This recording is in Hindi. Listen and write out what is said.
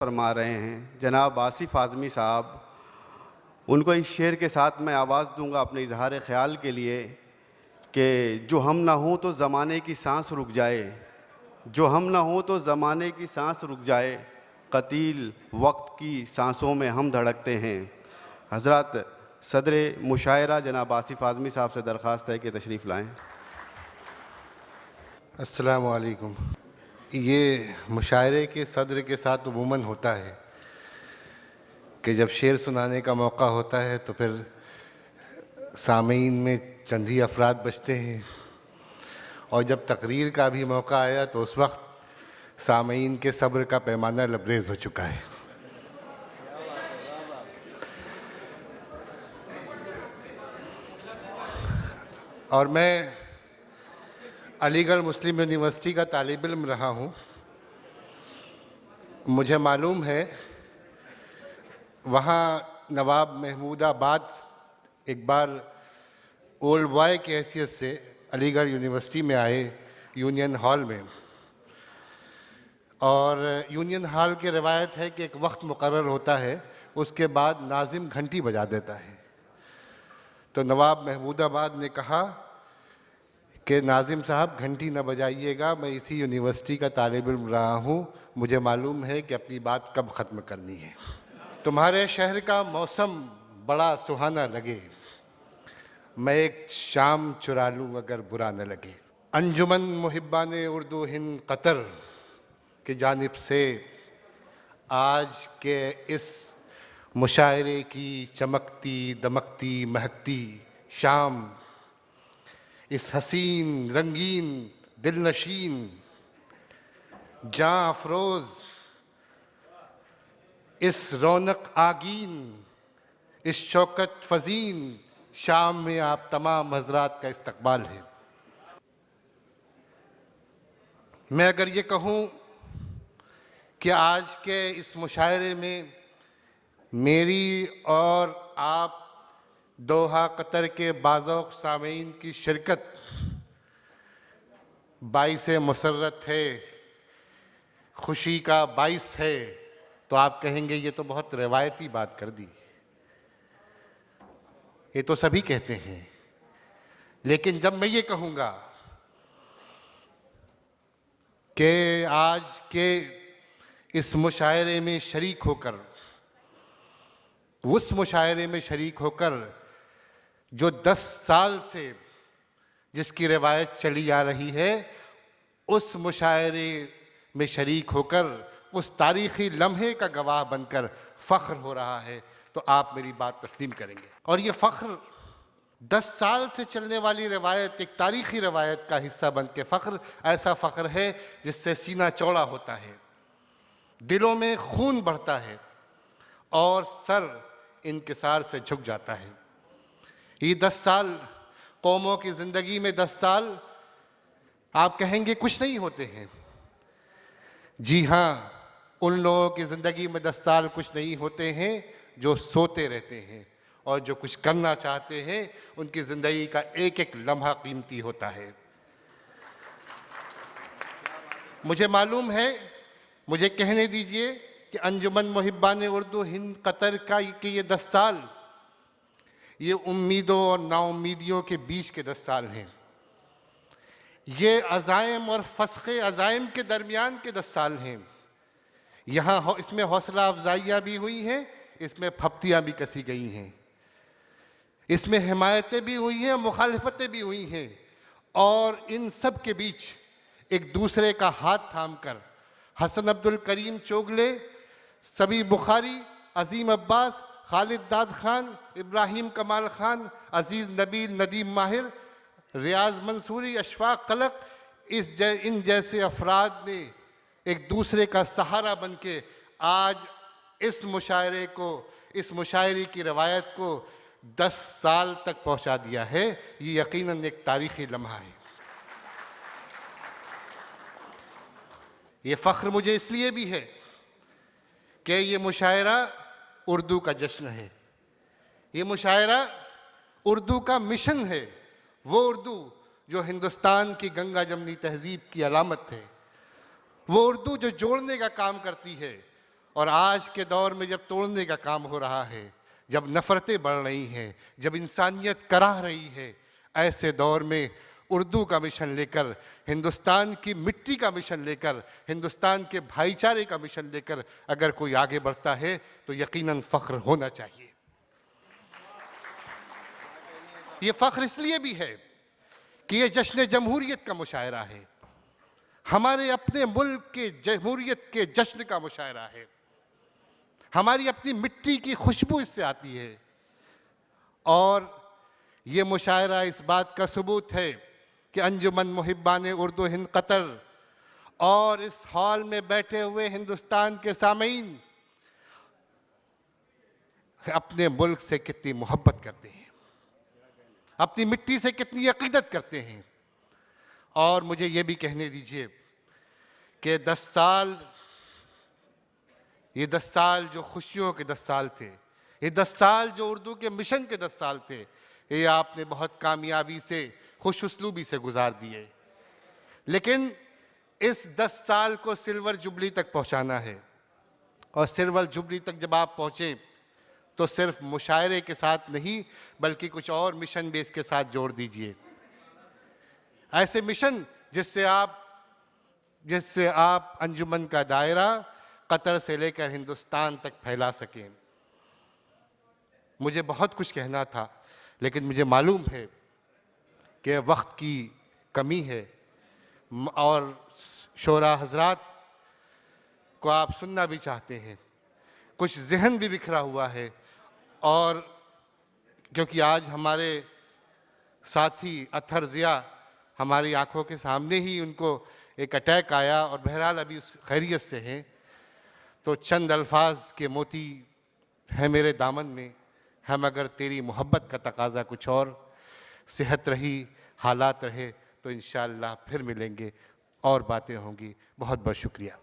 फरमा रहे हैं जनाब आसिफ आज़मी साहब, उनको इस शेर के साथ मैं आवाज़ दूंगा अपने इजहार ख्याल के लिए कि जो हम ना हों तो ज़माने की सांस रुक जाए, जो हम ना हों तो ज़माने की सांस रुक जाए, कतील वक्त की सांसों में हम धड़कते हैं। हज़रत सदर मुशायरा जनाब आसिफ आज़मी साहब से दरख्वास्त है कि तशरीफ़ लाएँ। अस्सलामु अलैकुम। ये मुशायरे के सदर के साथ उमूमन होता है कि जब शेर सुनाने का मौका होता है तो फिर सामीन में चंद ही अफराद बचते हैं, और जब तकरीर का भी मौका आया तो उस वक्त सामीन के सब्र का पैमाना लबरेज हो चुका है। और मैं अलीगढ़ मुस्लिम यूनिवर्सिटी का तालिब इल्म रहा हूँ। मुझे मालूम है वहाँ नवाब महमूदाबाद एक बार ओल्ड बॉय की हैसियत से अलीगढ़ यूनिवर्सिटी में आए यूनियन हॉल में, और यूनियन हॉल की रवायत है कि एक वक्त मुकर्रर होता है, उसके बाद नाजिम घंटी बजा देता है। तो नवाब महमूदाबाद ने कहा कि नाजिम साहब घंटी न बजाइएगा, मैं इसी यूनिवर्सिटी का तालिब इल्म रहा हूँ, मुझे मालूम है कि अपनी बात कब ख़त्म करनी है। तुम्हारे शहर का मौसम बड़ा सुहाना लगे, मैं एक शाम चुरा लूँ अगर बुरा न लगे। अंजुमन मुहिब्बान उर्दू हिंद कतर की जानिब से आज के इस मुशायरे की चमकती दमकती महकती शाम, इस हसीन रंगीन दिलनशीन जाँ अफरोज़ इस रौनक आगीन इस शौकत फजीन शाम में आप तमाम हजरात का इस्तकबाल है। मैं अगर ये कहूँ कि आज के इस मुशायरे में मेरी और आप दोहा कतर के बाज़ौक़ सामीन की शिरकत बाइस मुसर्रत है, खुशी का बाइस है, तो आप कहेंगे ये तो बहुत रिवायती बात कर दी, ये तो सभी कहते हैं। लेकिन जब मैं ये कहूँगा कि आज के इस मुशायरे में शरीक होकर, उस मुशायरे में शरीक होकर जो 10 साल से जिसकी रिवायत चली आ रही है, उस मुशायरे में शरीक होकर उस तारीख़ी लम्हे का गवाह बनकर फ़ख्र हो रहा है, तो आप मेरी बात तस्लीम करेंगे। और ये फ़ख्र 10 साल से चलने वाली रिवायत, एक तारीख़ी रिवायत का हिस्सा बन के फ़ख्र, ऐसा फ़ख्र है जिससे सीना चौड़ा होता है, दिलों में खून बढ़ता है और सर इनकिसार से झुक जाता है। ये 10 साल कौमों की ज़िंदगी में 10 साल आप कहेंगे कुछ नहीं होते हैं। जी हाँ, उन लोगों की ज़िंदगी में 10 साल कुछ नहीं होते हैं जो सोते रहते हैं, और जो कुछ करना चाहते हैं उनकी ज़िंदगी का एक एक लम्हा कीमती होता है। मुझे मालूम है, मुझे कहने दीजिए कि अंजुमन मुहिब्बान उर्दू हिंद कतर का कि ये 10 साल, ये उम्मीदों और नाउम्मीदियों के बीच के 10 साल हैं। ये अज़ाइम और फ़स्ख़े अज़ाइम के दरमियान के 10 साल हैं। यहाँ इसमें हौसला अफजाइयाँ भी हुई हैं, इसमें फप्तियाँ भी कसी गई हैं, इसमें हिमायतें भी हुई हैं, मुखालिफतें भी हुई हैं, और इन सब के बीच एक दूसरे का हाथ थाम कर हसन अब्दुल करीम चोगले, सबी बुखारी, अज़ीम अब्बास, खालिद दाद खान, इब्राहिम कमाल खान, अज़ीज़ नबील नदीम माहिर, रियाज मंसूरी, अशफाक कलक, इन जैसे अफराद ने एक दूसरे का सहारा बन के आज इस मुशायरे को, इस मुशायरे की रवायत को 10 साल तक पहुंचा दिया है। ये यकीनन एक तारीख़ी लम्हा है। ये फ़ख्र मुझे इसलिए भी है कि ये मुशायरा उर्दू का जश्न है, ये मुशायरा उर्दू का मिशन है, वो उर्दू जो हिंदुस्तान की गंगा जमनी तहजीब की अलामत है, वो उर्दू जो जोड़ने का काम करती है, और आज के दौर में जब तोड़ने का काम हो रहा है, जब नफ़रतें बढ़ रही हैं, जब इंसानियत कराह रही है, ऐसे दौर में उर्दू का मिशन लेकर, हिंदुस्तान की मिट्टी का मिशन लेकर, हिंदुस्तान के भाईचारे का मिशन लेकर अगर कोई आगे बढ़ता है तो यकीनन फ़ख्र होना चाहिए। ये फ़ख्र इसलिए भी है कि ये जश्न जमहूरियत का मुशायरा है, हमारे अपने मुल्क के जमहूरियत के जश्न का मुशायरा है, हमारी अपनी मिट्टी की खुशबू इससे आती है। और ये मुशायरा इस बात का सबूत है कि अंजुमन मुहिब्बान उर्दू हिंद कतर और इस हॉल में बैठे हुए हिंदुस्तान के सामीन अपने मुल्क से कितनी मोहब्बत करते हैं, अपनी मिट्टी से कितनी अकीदत करते हैं। और मुझे ये भी कहने दीजिए कि 10 साल, ये 10 साल जो खुशियों के 10 साल थे, ये 10 साल जो उर्दू के मिशन के 10 साल थे, ये आपने बहुत कामयाबी से, खुश उसलूबी से गुजार दिए। लेकिन इस 10 साल को सिल्वर जुबली तक पहुंचाना है, और सिल्वर जुबली तक जब आप पहुंचे तो सिर्फ मुशायरे के साथ नहीं बल्कि कुछ और मिशन भी इसके साथ जोड़ दीजिए, ऐसे मिशन जिससे आप अंजुमन का दायरा कतर से लेकर हिंदुस्तान तक फैला सकें। मुझे बहुत कुछ कहना था, लेकिन मुझे मालूम है कि वक्त की कमी है और शोरा हजरात को आप सुनना भी चाहते हैं, कुछ जहन भी बिखरा हुआ है। और क्योंकि आज हमारे साथी अत्हर ज़िया हमारी आंखों के सामने ही उनको एक अटैक आया और बहरहाल अभी उस खैरियत से हैं, तो चंद अल्फाज के मोती हैं मेरे दामन में, हम अगर तेरी मोहब्बत का तकाज़ा कुछ और, सेहत रही, हालात रहे तो इंशाअल्लाह फिर मिलेंगे और बातें होंगी। बहुत बहुत शुक्रिया।